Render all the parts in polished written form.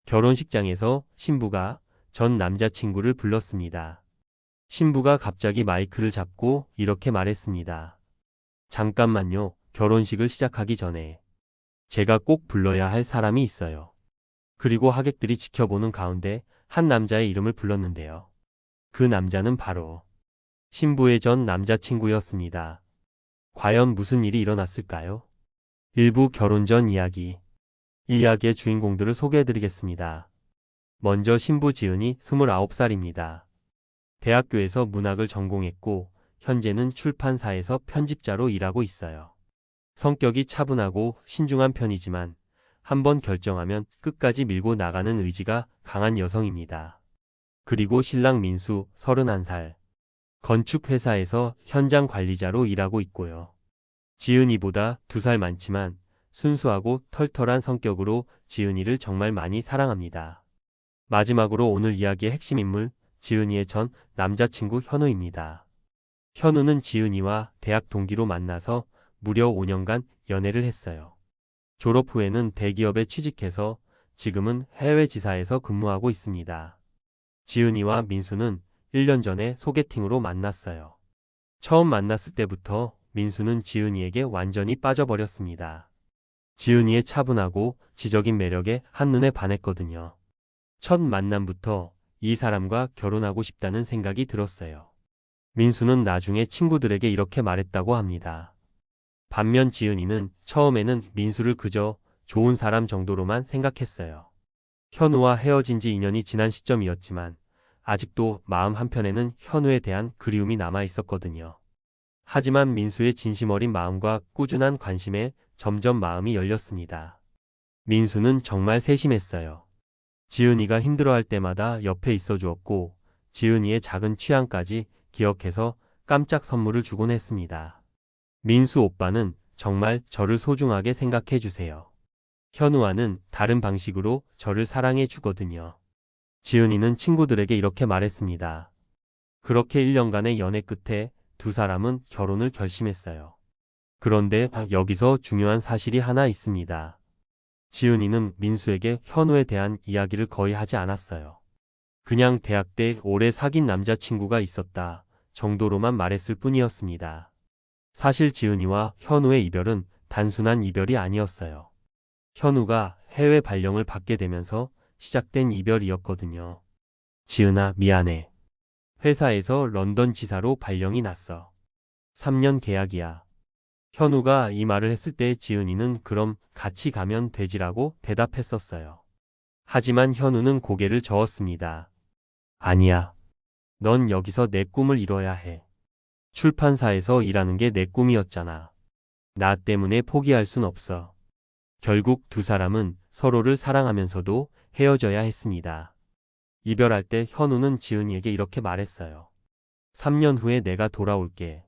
결혼식장에서 신부가 전 남자친구를 불렀습니다. 신부가 갑자기 마이크를 잡고 이렇게 말했습니다. 잠깐만요. 결혼식을 시작하기 전에 제가 꼭 불러야 할 사람이 있어요. 그리고 하객들이 지켜보는 가운데 한 남자의 이름을 불렀는데요. 그 남자는 바로 신부의 전 남자친구였습니다. 과연 무슨 일이 일어났을까요? 일부 결혼 전 이야기. 이 이야기의 주인공들을 소개해드리겠습니다. 먼저 신부 지은이 29살입니다. 대학교에서 문학을 전공했고 현재는 출판사에서 편집자로 일하고 있어요. 성격이 차분하고 신중한 편이지만 한번 결정하면 끝까지 밀고 나가는 의지가 강한 여성입니다. 그리고 신랑 민수 31살. 건축회사에서 현장 관리자로 일하고 있고요. 지은이보다 2살 많지만 순수하고 털털한 성격으로 지은이를 정말 많이 사랑합니다. 마지막으로 오늘 이야기의 핵심 인물, 지은이의 전 남자친구 현우입니다. 현우는 지은이와 대학 동기로 만나서 무려 5년간 연애를 했어요. 졸업 후에는 대기업에 취직해서 지금은 해외 지사에서 근무하고 있습니다. 지은이와 민수는 1년 전에 소개팅으로 만났어요. 처음 만났을 때부터 민수는 지은이에게 완전히 빠져버렸습니다. 지은이의 차분하고 지적인 매력에 한눈에 반했거든요. 첫 만남부터 이 사람과 결혼하고 싶다는 생각이 들었어요. 민수는 나중에 친구들에게 이렇게 말했다고 합니다. 반면 지은이는 처음에는 민수를 그저 좋은 사람 정도로만 생각했어요. 현우와 헤어진 지 2년이 지난 시점이었지만 아직도 마음 한편에는 현우에 대한 그리움이 남아 있었거든요. 하지만 민수의 진심 어린 마음과 꾸준한 관심에 점점 마음이 열렸습니다. 민수는 정말 세심했어요. 지은이가 힘들어할 때마다 옆에 있어 주었고 지은이의 작은 취향까지 기억해서 깜짝 선물을 주곤 했습니다. 민수 오빠는 정말 저를 소중하게 생각해 주세요. 현우와는 다른 방식으로 저를 사랑해 주거든요. 지은이는 친구들에게 이렇게 말했습니다. 그렇게 1년간의 연애 끝에 두 사람은 결혼을 결심했어요. 그런데 여기서 중요한 사실이 하나 있습니다. 지은이는 민수에게 현우에 대한 이야기를 거의 하지 않았어요. 그냥 대학 때 오래 사귄 남자친구가 있었다 정도로만 말했을 뿐이었습니다. 사실 지은이와 현우의 이별은 단순한 이별이 아니었어요. 현우가 해외 발령을 받게 되면서 시작된 이별이었거든요. 지은아, 미안해. 회사에서 런던 지사로 발령이 났어. 3년 계약이야. 현우가 이 말을 했을 때 지은이는 그럼 같이 가면 되지라고 대답했었어요. 하지만 현우는 고개를 저었습니다. 아니야. 넌 여기서 내 꿈을 이뤄야 해. 출판사에서 일하는 게 내 꿈이었잖아. 나 때문에 포기할 순 없어. 결국 두 사람은 서로를 사랑하면서도 헤어져야 했습니다. 이별할 때 현우는 지은이에게 이렇게 말했어요. 3년 후에 내가 돌아올게.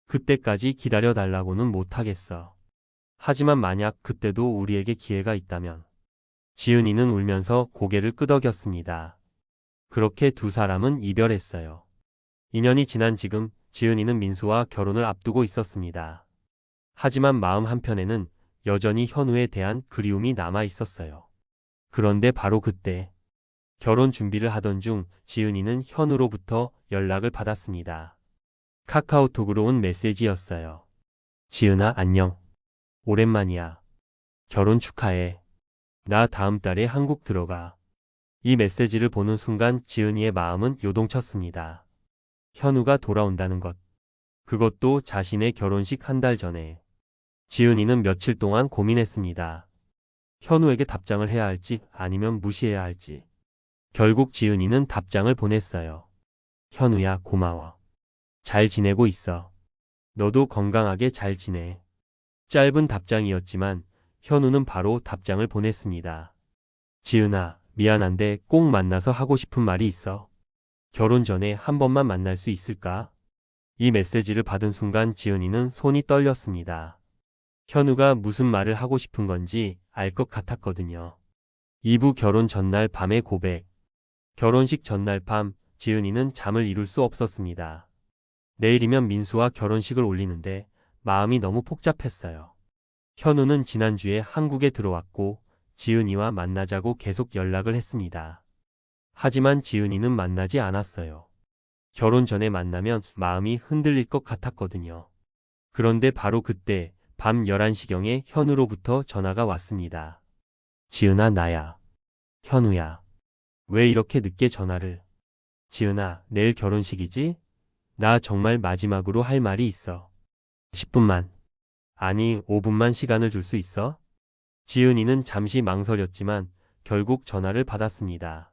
그때까지 기다려달라고는 못하겠어. 하지만 만약 그때도 우리에게 기회가 있다면. 지은이는 울면서 고개를 끄덕였습니다. 그렇게 두 사람은 이별했어요. 2년이 지난 지금 지은이는 민수와 결혼을 앞두고 있었습니다. 하지만 마음 한편에는 여전히 현우에 대한 그리움이 남아 있었어요. 그런데 바로 그때 결혼 준비를 하던 중 지은이는 현우로부터 연락을 받았습니다. 카카오톡으로 온 메시지였어요. 지은아, 안녕. 오랜만이야. 결혼 축하해. 나 다음 달에 한국 들어가. 이 메시지를 보는 순간 지은이의 마음은 요동쳤습니다. 현우가 돌아온다는 것. 그것도 자신의 결혼식 한 달 전에. 지은이는 며칠 동안 고민했습니다. 현우에게 답장을 해야 할지 아니면 무시해야 할지. 결국 지은이는 답장을 보냈어요. 현우야, 고마워. 잘 지내고 있어. 너도 건강하게 잘 지내. 짧은 답장이었지만 현우는 바로 답장을 보냈습니다. 지은아, 미안한데 꼭 만나서 하고 싶은 말이 있어. 결혼 전에 한 번만 만날 수 있을까? 이 메시지를 받은 순간 지은이는 손이 떨렸습니다. 현우가 무슨 말을 하고 싶은 건지 알 것 같았거든요. 2부 결혼 전날 밤의 고백. 결혼식 전날 밤 지은이는 잠을 이룰 수 없었습니다. 내일이면 민수와 결혼식을 올리는데 마음이 너무 복잡했어요. 현우는 지난주에 한국에 들어왔고 지은이와 만나자고 계속 연락을 했습니다. 하지만 지은이는 만나지 않았어요. 결혼 전에 만나면 마음이 흔들릴 것 같았거든요. 그런데 바로 그때 밤 11시경에 현우로부터 전화가 왔습니다. 지은아, 나야. 현우야. 왜 이렇게 늦게 전화를? 지은아, 내일 결혼식이지? 나 정말 마지막으로 할 말이 있어. 10분만. 아니, 5분만 시간을 줄 수 있어? 지은이는 잠시 망설였지만 결국 전화를 받았습니다.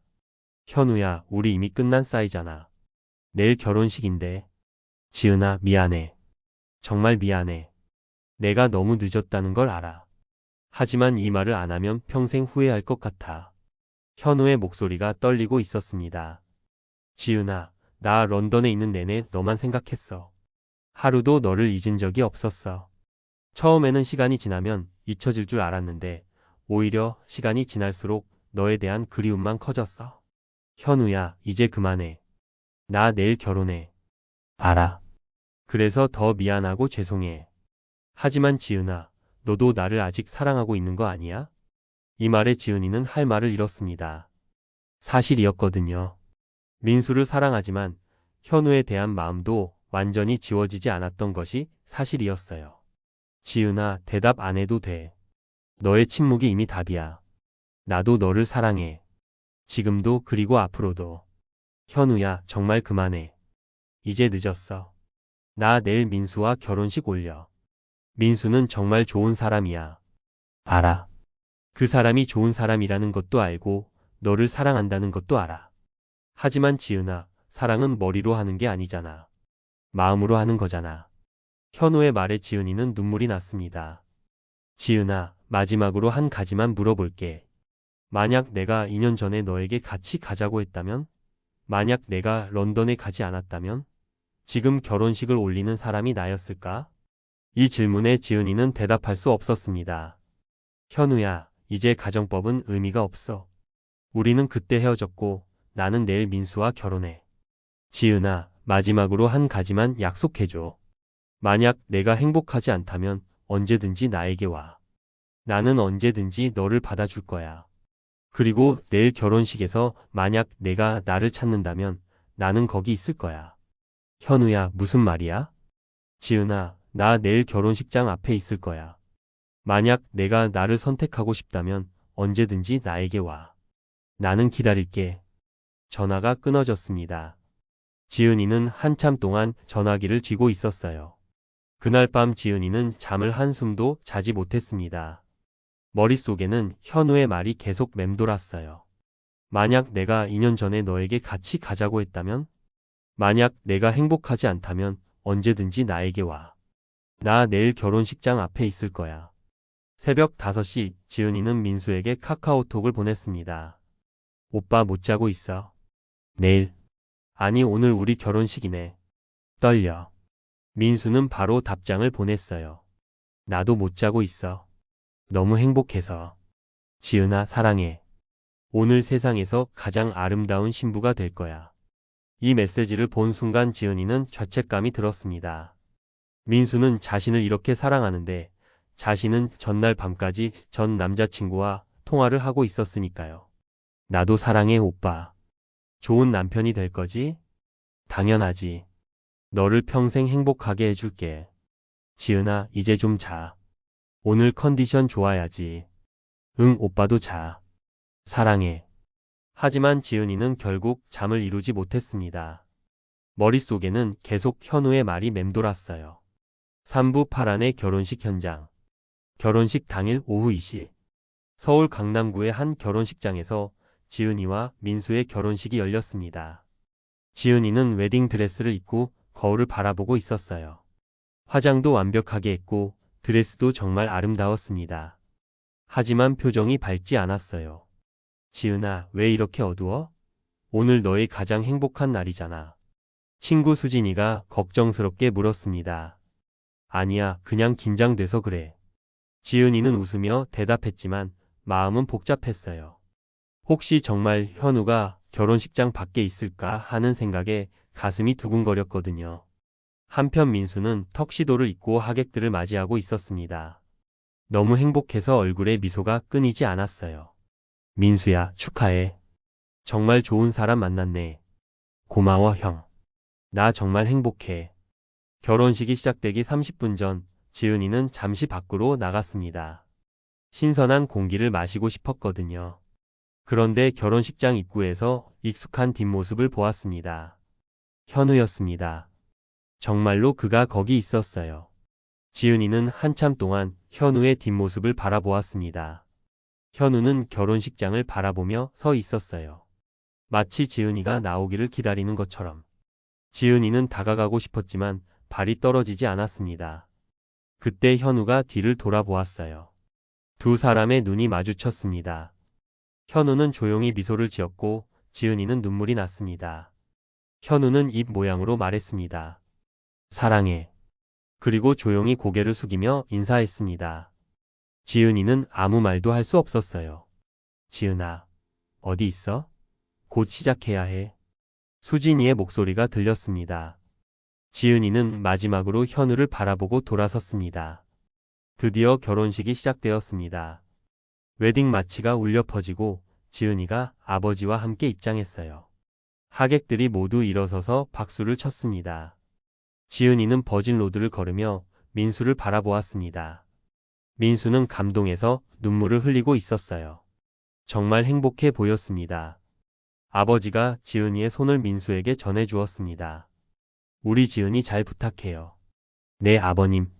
현우야, 우리 이미 끝난 사이잖아. 내일 결혼식인데. 지은아, 미안해. 정말 미안해. 내가 너무 늦었다는 걸 알아. 하지만 이 말을 안 하면 평생 후회할 것 같아. 현우의 목소리가 떨리고 있었습니다. 지은아, 나 런던에 있는 내내 너만 생각했어. 하루도 너를 잊은 적이 없었어. 처음에는 시간이 지나면 잊혀질 줄 알았는데 오히려 시간이 지날수록 너에 대한 그리움만 커졌어. 현우야, 이제 그만해. 나 내일 결혼해. 알아. 그래서 더 미안하고 죄송해. 하지만 지은아, 너도 나를 아직 사랑하고 있는 거 아니야? 이 말에 지은이는 할 말을 잃었습니다. 사실이었거든요. 민수를 사랑하지만 현우에 대한 마음도 완전히 지워지지 않았던 것이 사실이었어요. 지은아, 대답 안 해도 돼. 너의 침묵이 이미 답이야. 나도 너를 사랑해. 지금도 그리고 앞으로도. 현우야, 정말 그만해. 이제 늦었어. 나 내일 민수와 결혼식 올려. 민수는 정말 좋은 사람이야. 알아. 그 사람이 좋은 사람이라는 것도 알고 너를 사랑한다는 것도 알아. 하지만 지은아, 사랑은 머리로 하는 게 아니잖아. 마음으로 하는 거잖아. 현우의 말에 지은이는 눈물이 났습니다. 지은아, 마지막으로 한 가지만 물어볼게. 만약 내가 2년 전에 너에게 같이 가자고 했다면? 만약 내가 런던에 가지 않았다면? 지금 결혼식을 올리는 사람이 나였을까? 이 질문에 지은이는 대답할 수 없었습니다. 현우야, 이제 가정법은 의미가 없어. 우리는 그때 헤어졌고 나는 내일 민수와 결혼해. 지은아, 마지막으로 한 가지만 약속해줘. 만약 내가 행복하지 않다면 언제든지 나에게 와. 나는 언제든지 너를 받아줄 거야. 그리고 내일 결혼식에서 만약 내가 나를 찾는다면 나는 거기 있을 거야. 현우야, 무슨 말이야? 지은아, 나 내일 결혼식장 앞에 있을 거야. 만약 내가 나를 선택하고 싶다면 언제든지 나에게 와. 나는 기다릴게. 전화가 끊어졌습니다. 지은이는 한참 동안 전화기를 쥐고 있었어요. 그날 밤 지은이는 잠을 한숨도 자지 못했습니다. 머릿속에는 현우의 말이 계속 맴돌았어요. 만약 내가 2년 전에 너에게 같이 가자고 했다면? 만약 내가 행복하지 않다면 언제든지 나에게 와. 나 내일 결혼식장 앞에 있을 거야. 새벽 5시 지은이는 민수에게 카카오톡을 보냈습니다. 오빠 못 자고 있어. 내일. 아니, 오늘 우리 결혼식이네. 떨려. 민수는 바로 답장을 보냈어요. 나도 못 자고 있어. 너무 행복해서. 지은아, 사랑해. 오늘 세상에서 가장 아름다운 신부가 될 거야. 이 메시지를 본 순간 지은이는 죄책감이 들었습니다. 민수는 자신을 이렇게 사랑하는데 자신은 전날 밤까지 전 남자친구와 통화를 하고 있었으니까요. 나도 사랑해, 오빠. 좋은 남편이 될 거지? 당연하지. 너를 평생 행복하게 해줄게. 지은아, 이제 좀 자. 오늘 컨디션 좋아야지. 응, 오빠도 자. 사랑해. 하지만 지은이는 결국 잠을 이루지 못했습니다. 머릿속에는 계속 현우의 말이 맴돌았어요. 3부 파란의 결혼식 현장. 결혼식 당일 오후 2시. 서울 강남구의 한 결혼식장에서 지은이와 민수의 결혼식이 열렸습니다. 지은이는 웨딩드레스를 입고 거울을 바라보고 있었어요. 화장도 완벽하게 했고 드레스도 정말 아름다웠습니다. 하지만 표정이 밝지 않았어요. 지은아, 왜 이렇게 어두워? 오늘 너의 가장 행복한 날이잖아. 친구 수진이가 걱정스럽게 물었습니다. 아니야, 그냥 긴장돼서 그래. 지은이는 웃으며 대답했지만 마음은 복잡했어요. 혹시 정말 현우가 결혼식장 밖에 있을까 하는 생각에 가슴이 두근거렸거든요. 한편 민수는 턱시도를 입고 하객들을 맞이하고 있었습니다. 너무 행복해서 얼굴에 미소가 끊이지 않았어요. 민수야, 축하해. 정말 좋은 사람 만났네. 고마워, 형. 나 정말 행복해. 결혼식이 시작되기 30분 전, 지은이는 잠시 밖으로 나갔습니다. 신선한 공기를 마시고 싶었거든요. 그런데 결혼식장 입구에서 익숙한 뒷모습을 보았습니다. 현우였습니다. 정말로 그가 거기 있었어요. 지은이는 한참 동안 현우의 뒷모습을 바라보았습니다. 현우는 결혼식장을 바라보며 서 있었어요. 마치 지은이가 나오기를 기다리는 것처럼. 지은이는 다가가고 싶었지만 발이 떨어지지 않았습니다. 그때 현우가 뒤를 돌아보았어요. 두 사람의 눈이 마주쳤습니다. 현우는 조용히 미소를 지었고 지은이는 눈물이 났습니다. 현우는 입 모양으로 말했습니다. 사랑해. 그리고 조용히 고개를 숙이며 인사했습니다. 지은이는 아무 말도 할 수 없었어요. 지은아, 어디 있어? 곧 시작해야 해. 수진이의 목소리가 들렸습니다. 지은이는 마지막으로 현우를 바라보고 돌아섰습니다. 드디어 결혼식이 시작되었습니다. 웨딩 마치가 울려 퍼지고 지은이가 아버지와 함께 입장했어요. 하객들이 모두 일어서서 박수를 쳤습니다. 지은이는 버진 로드를 걸으며 민수를 바라보았습니다. 민수는 감동해서 눈물을 흘리고 있었어요. 정말 행복해 보였습니다. 아버지가 지은이의 손을 민수에게 전해주었습니다. 우리 지은이 잘 부탁해요. 네, 아버님.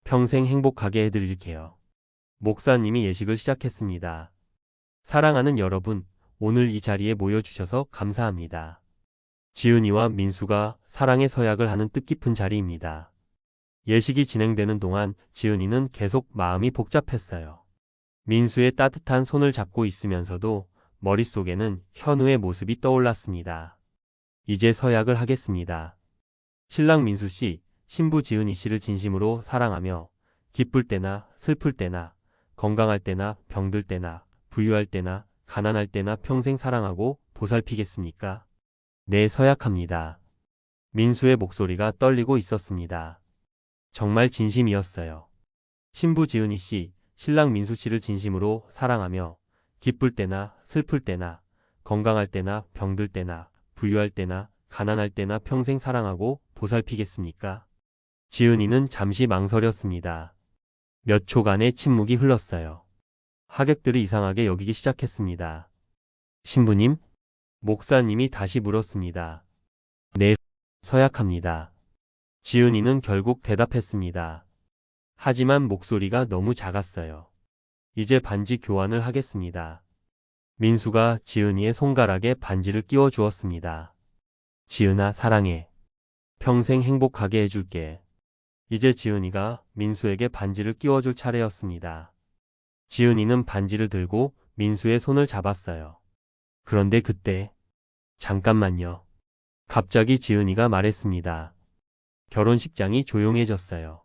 평생 행복하게 해드릴게요. 목사님이 예식을 시작했습니다. 사랑하는 여러분, 오늘 이 자리에 모여주셔서 감사합니다. 지은이와 민수가 사랑의 서약을 하는 뜻깊은 자리입니다. 예식이 진행되는 동안 지은이는 계속 마음이 복잡했어요. 민수의 따뜻한 손을 잡고 있으면서도 머릿속에는 현우의 모습이 떠올랐습니다. 이제 서약을 하겠습니다. 신랑 민수 씨, 신부 지은이 씨를 진심으로 사랑하며 기쁠 때나 슬플 때나 건강할 때나 병들 때나 부유할 때나 가난할 때나 평생 사랑하고 보살피겠습니까? 네, 서약합니다. 민수의 목소리가 떨리고 있었습니다. 정말 진심이었어요. 신부 지은이 씨, 신랑 민수 씨를 진심으로 사랑하며 기쁠 때나 슬플 때나 건강할 때나 병들 때나 부유할 때나 가난할 때나 평생 사랑하고 보살피겠습니까? 지은이는 잠시 망설였습니다. 몇 초간의 침묵이 흘렀어요. 하객들이 이상하게 여기기 시작했습니다. 신부님? 목사님이 다시 물었습니다. 네, 서약합니다. 지은이는 결국 대답했습니다. 하지만 목소리가 너무 작았어요. 이제 반지 교환을 하겠습니다. 민수가 지은이의 손가락에 반지를 끼워 주었습니다. 지은아, 사랑해. 평생 행복하게 해줄게. 이제 지은이가 민수에게 반지를 끼워줄 차례였습니다. 지은이는 반지를 들고 민수의 손을 잡았어요. 그런데 그때, 잠깐만요. 갑자기 지은이가 말했습니다. 결혼식장이 조용해졌어요.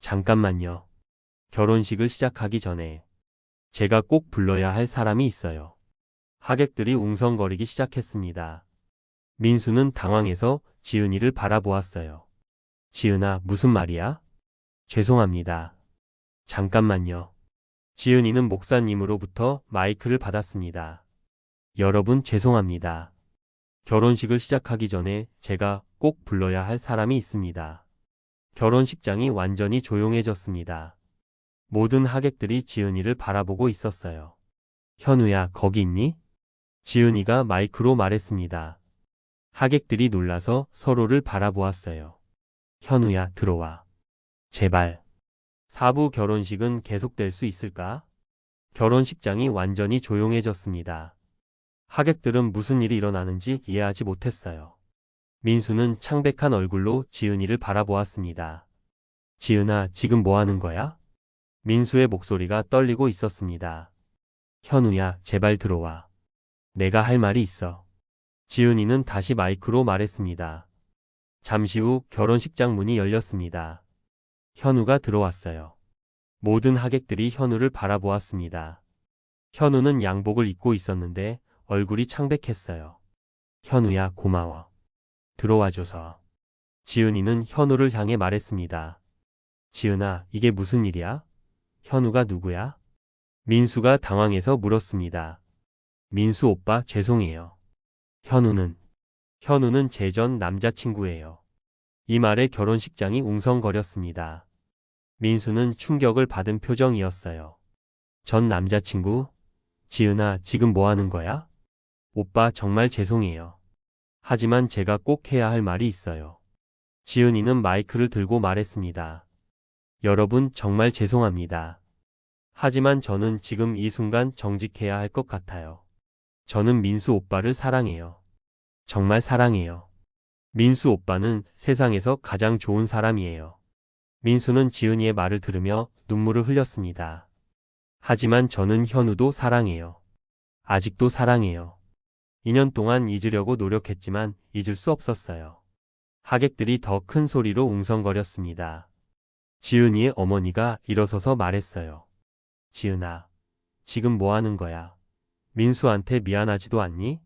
잠깐만요. 결혼식을 시작하기 전에 제가 꼭 불러야 할 사람이 있어요. 하객들이 웅성거리기 시작했습니다. 민수는 당황해서 지은이를 바라보았어요. 지은아, 무슨 말이야? 죄송합니다. 잠깐만요. 지은이는 목사님으로부터 마이크를 받았습니다. 여러분, 죄송합니다. 결혼식을 시작하기 전에 제가 꼭 불러야 할 사람이 있습니다. 결혼식장이 완전히 조용해졌습니다. 모든 하객들이 지은이를 바라보고 있었어요. 현우야, 거기 있니? 지은이가 마이크로 말했습니다. 하객들이 놀라서 서로를 바라보았어요. 현우야, 들어와. 제발. 사부 결혼식은 계속될 수 있을까? 결혼식장이 완전히 조용해졌습니다. 하객들은 무슨 일이 일어나는지 이해하지 못했어요. 민수는 창백한 얼굴로 지은이를 바라보았습니다. 지은아, 지금 뭐 하는 거야? 민수의 목소리가 떨리고 있었습니다. 현우야, 제발 들어와. 내가 할 말이 있어. 지은이는 다시 마이크로 말했습니다. 잠시 후 결혼식장 문이 열렸습니다. 현우가 들어왔어요. 모든 하객들이 현우를 바라보았습니다. 현우는 양복을 입고 있었는데 얼굴이 창백했어요. 현우야, 고마워. 들어와줘서. 지은이는 현우를 향해 말했습니다. 지은아, 이게 무슨 일이야? 현우가 누구야? 민수가 당황해서 물었습니다. 민수 오빠 죄송해요. 현우는 제 전 남자친구예요. 이 말에 결혼식장이 웅성거렸습니다. 민수는 충격을 받은 표정이었어요. 전 남자친구? 지은아, 지금 뭐 하는 거야? 오빠 정말 죄송해요. 하지만 제가 꼭 해야 할 말이 있어요. 지은이는 마이크를 들고 말했습니다. 여러분 정말 죄송합니다. 하지만 저는 지금 이 순간 정직해야 할 것 같아요. 저는 민수 오빠를 사랑해요. 정말 사랑해요. 민수 오빠는 세상에서 가장 좋은 사람이에요. 민수는 지은이의 말을 들으며 눈물을 흘렸습니다. 하지만 저는 현우도 사랑해요. 아직도 사랑해요. 2년 동안 잊으려고 노력했지만 잊을 수 없었어요. 하객들이 더 큰 소리로 웅성거렸습니다. 지은이의 어머니가 일어서서 말했어요. 지은아, 지금 뭐 하는 거야? 민수한테 미안하지도 않니?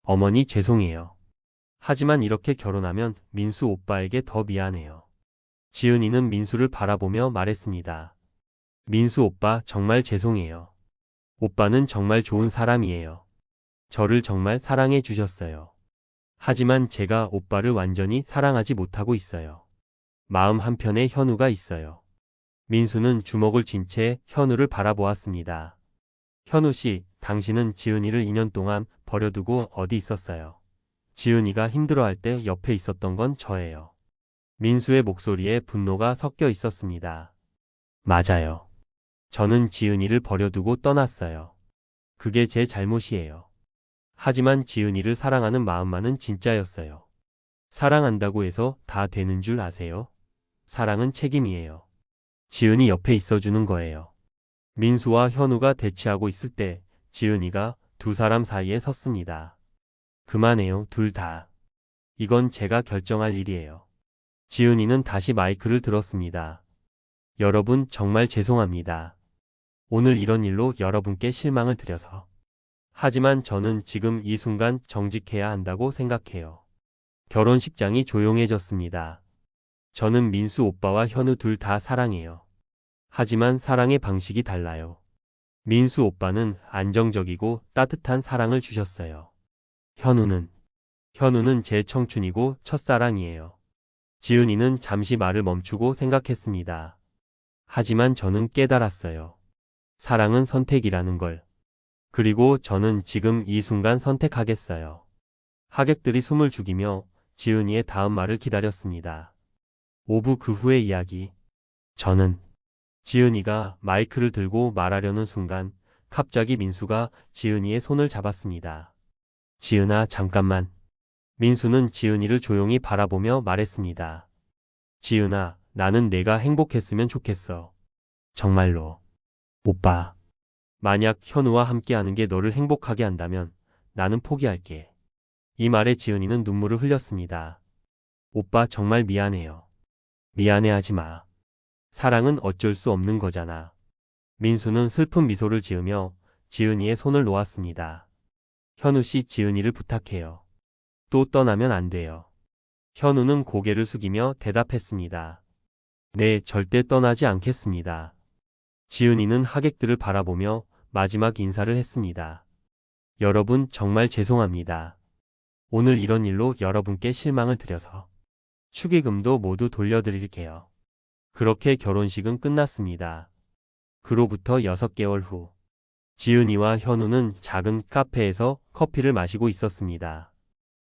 어머니 죄송해요. 하지만 이렇게 결혼하면 민수 오빠에게 더 미안해요. 지은이는 민수를 바라보며 말했습니다. 민수 오빠 정말 죄송해요. 오빠는 정말 좋은 사람이에요. 저를 정말 사랑해 주셨어요. 하지만 제가 오빠를 완전히 사랑하지 못하고 있어요. 마음 한편에 현우가 있어요. 민수는 주먹을 쥔 채 현우를 바라보았습니다. 현우 씨, 당신은 지은이를 2년 동안 버려두고 어디 있었어요? 지은이가 힘들어할 때 옆에 있었던 건 저예요. 민수의 목소리에 분노가 섞여 있었습니다. 맞아요. 저는 지은이를 버려두고 떠났어요. 그게 제 잘못이에요. 하지만 지은이를 사랑하는 마음만은 진짜였어요. 사랑한다고 해서 다 되는 줄 아세요? 사랑은 책임이에요. 지은이 옆에 있어주는 거예요. 민수와 현우가 대치하고 있을 때 지은이가 두 사람 사이에 섰습니다. 그만해요, 둘 다. 이건 제가 결정할 일이에요. 지은이는 다시 마이크를 들었습니다. 여러분 정말 죄송합니다. 오늘 이런 일로 여러분께 실망을 드려서. 하지만 저는 지금 이 순간 정직해야 한다고 생각해요. 결혼식장이 조용해졌습니다. 저는 민수 오빠와 현우 둘 다 사랑해요. 하지만 사랑의 방식이 달라요. 민수 오빠는 안정적이고 따뜻한 사랑을 주셨어요. 현우는 제 청춘이고 첫사랑이에요. 지은이는 잠시 말을 멈추고 생각했습니다. 하지만 저는 깨달았어요. 사랑은 선택이라는 걸. 그리고 저는 지금 이 순간 선택하겠어요. 하객들이 숨을 죽이며 지은이의 다음 말을 기다렸습니다. 5부 그 후의 이야기. 저는 지은이가 마이크를 들고 말하려는 순간 갑자기 민수가 지은이의 손을 잡았습니다. 지은아, 잠깐만. 민수는 지은이를 조용히 바라보며 말했습니다. 지은아, 나는 내가 행복했으면 좋겠어. 정말로. 오빠. 만약 현우와 함께하는 게 너를 행복하게 한다면 나는 포기할게. 이 말에 지은이는 눈물을 흘렸습니다. 오빠 정말 미안해요. 미안해하지 마. 사랑은 어쩔 수 없는 거잖아. 민수는 슬픈 미소를 지으며 지은이의 손을 놓았습니다. 현우 씨, 지은이를 부탁해요. 또 떠나면 안 돼요. 현우는 고개를 숙이며 대답했습니다. 네, 절대 떠나지 않겠습니다. 지은이는 하객들을 바라보며 마지막 인사를 했습니다. 여러분 정말 죄송합니다. 오늘 이런 일로 여러분께 실망을 드려서. 축의금도 모두 돌려드릴게요. 그렇게 결혼식은 끝났습니다. 그로부터 6개월 후, 지은이와 현우는 작은 카페에서 커피를 마시고 있었습니다.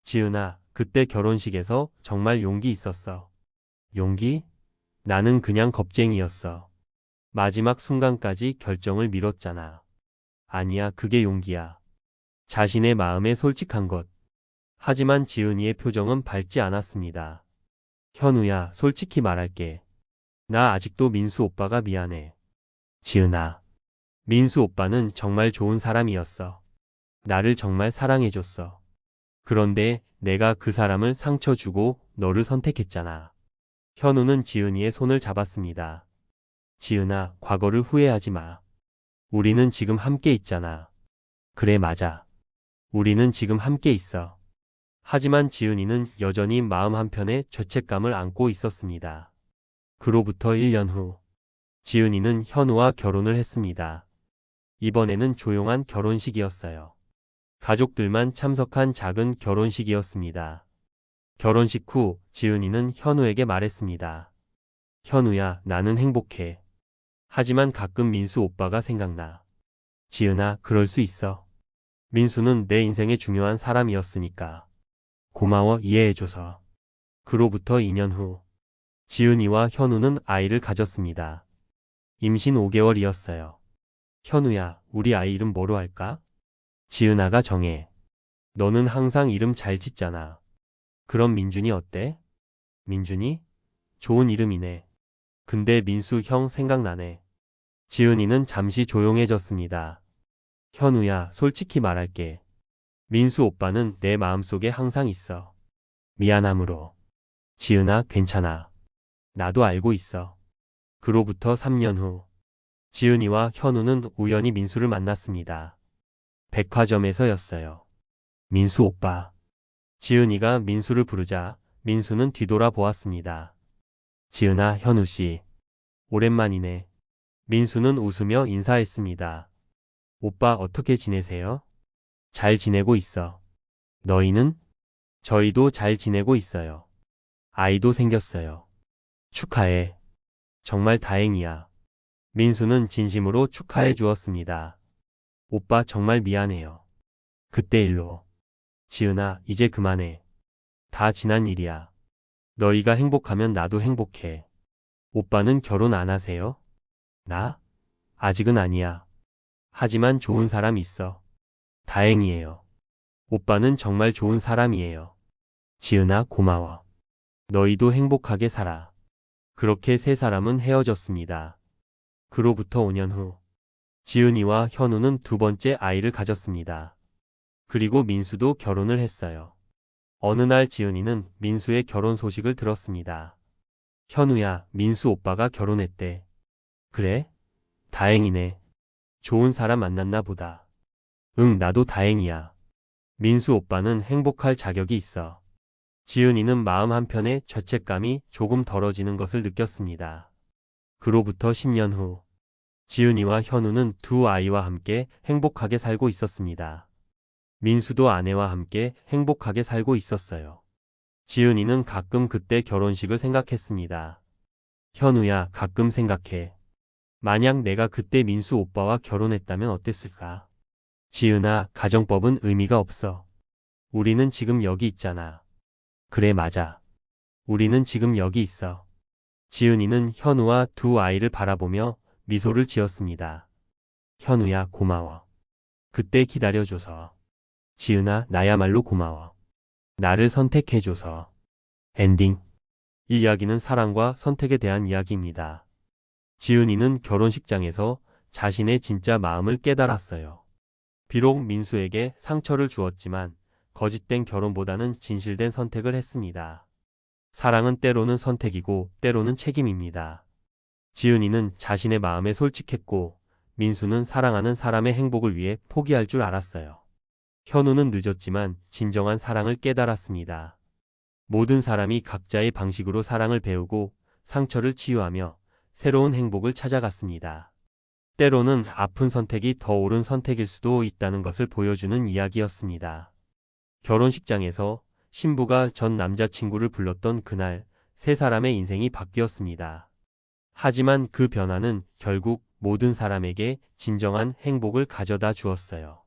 지은아, 그때 결혼식에서 정말 용기 있었어. 용기? 나는 그냥 겁쟁이였어. 마지막 순간까지 결정을 미뤘잖아. 아니야, 그게 용기야. 자신의 마음에 솔직한 것. 하지만 지은이의 표정은 밝지 않았습니다. 현우야, 솔직히 말할게. 나 아직도 민수 오빠가 미안해. 지은아, 민수 오빠는 정말 좋은 사람이었어. 나를 정말 사랑해줬어. 그런데 내가 그 사람을 상처 주고 너를 선택했잖아. 현우는 지은이의 손을 잡았습니다. 지은아, 과거를 후회하지 마. 우리는 지금 함께 있잖아. 그래, 맞아. 우리는 지금 함께 있어. 하지만 지은이는 여전히 마음 한편에 죄책감을 안고 있었습니다. 그로부터 1년 후, 지은이는 현우와 결혼을 했습니다. 이번에는 조용한 결혼식이었어요. 가족들만 참석한 작은 결혼식이었습니다. 결혼식 후 지은이는 현우에게 말했습니다. 현우야, 나는 행복해. 하지만 가끔 민수 오빠가 생각나. 지은아, 그럴 수 있어. 민수는 내 인생의 중요한 사람이었으니까. 고마워, 이해해줘서. 그로부터 2년 후, 지은이와 현우는 아이를 가졌습니다. 임신 5개월이었어요. 현우야, 우리 아이 이름 뭐로 할까? 지은아가 정해. 너는 항상 이름 잘 짓잖아. 그럼 민준이 어때? 민준이? 좋은 이름이네. 근데 민수 형 생각나네. 지은이는 잠시 조용해졌습니다. 현우야, 솔직히 말할게. 민수 오빠는 내 마음속에 항상 있어. 미안함으로. 지은아, 괜찮아. 나도 알고 있어. 그로부터 3년 후, 지은이와 현우는 우연히 민수를 만났습니다. 백화점에서였어요. 민수 오빠. 지은이가 민수를 부르자 민수는 뒤돌아 보았습니다. 지은아, 현우 씨. 오랜만이네. 민수는 웃으며 인사했습니다. 오빠 어떻게 지내세요? 잘 지내고 있어. 너희는? 저희도 잘 지내고 있어요. 아이도 생겼어요. 축하해. 정말 다행이야. 민수는 진심으로 축하해 주었습니다. 오빠 정말 미안해요. 그때 일로. 지은아, 이제 그만해. 다 지난 일이야. 너희가 행복하면 나도 행복해. 오빠는 결혼 안 하세요? 나? 아직은 아니야. 하지만 좋은 사람 있어. 다행이에요. 오빠는 정말 좋은 사람이에요. 지은아, 고마워. 너희도 행복하게 살아. 그렇게 세 사람은 헤어졌습니다. 그로부터 5년 후, 지은이와 현우는 두 번째 아이를 가졌습니다. 그리고 민수도 결혼을 했어요. 어느 날 지은이는 민수의 결혼 소식을 들었습니다. 현우야, 민수 오빠가 결혼했대. 그래? 다행이네. 좋은 사람 만났나 보다. 응, 나도 다행이야. 민수 오빠는 행복할 자격이 있어. 지은이는 마음 한편에 죄책감이 조금 덜어지는 것을 느꼈습니다. 그로부터 10년 후, 지은이와 현우는 두 아이와 함께 행복하게 살고 있었습니다. 민수도 아내와 함께 행복하게 살고 있었어요. 지은이는 가끔 그때 결혼식을 생각했습니다. 현우야, 가끔 생각해. 만약 내가 그때 민수 오빠와 결혼했다면 어땠을까? 지은아, 가정법은 의미가 없어. 우리는 지금 여기 있잖아. 그래, 맞아. 우리는 지금 여기 있어. 지은이는 현우와 두 아이를 바라보며 미소를 지었습니다. 현우야, 고마워. 그때 기다려줘서. 지은아, 나야말로 고마워. 나를 선택해줘서. 엔딩. 이 이야기는 사랑과 선택에 대한 이야기입니다. 지은이는 결혼식장에서 자신의 진짜 마음을 깨달았어요. 비록 민수에게 상처를 주었지만 거짓된 결혼보다는 진실된 선택을 했습니다. 사랑은 때로는 선택이고 때로는 책임입니다. 지은이는 자신의 마음에 솔직했고 민수는 사랑하는 사람의 행복을 위해 포기할 줄 알았어요. 현우는 늦었지만 진정한 사랑을 깨달았습니다. 모든 사람이 각자의 방식으로 사랑을 배우고 상처를 치유하며 새로운 행복을 찾아갔습니다. 때로는 아픈 선택이 더 옳은 선택일 수도 있다는 것을 보여주는 이야기였습니다. 결혼식장에서 신부가 전 남자친구를 불렀던 그날 세 사람의 인생이 바뀌었습니다. 하지만 그 변화는 결국 모든 사람에게 진정한 행복을 가져다 주었어요.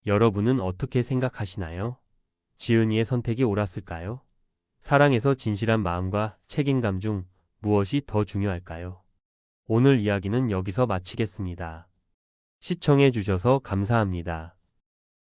여러분은 어떻게 생각하시나요? 지은이의 선택이 옳았을까요? 사랑에서 진실한 마음과 책임감 중 무엇이 더 중요할까요? 오늘 이야기는 여기서 마치겠습니다. 시청해 주셔서 감사합니다.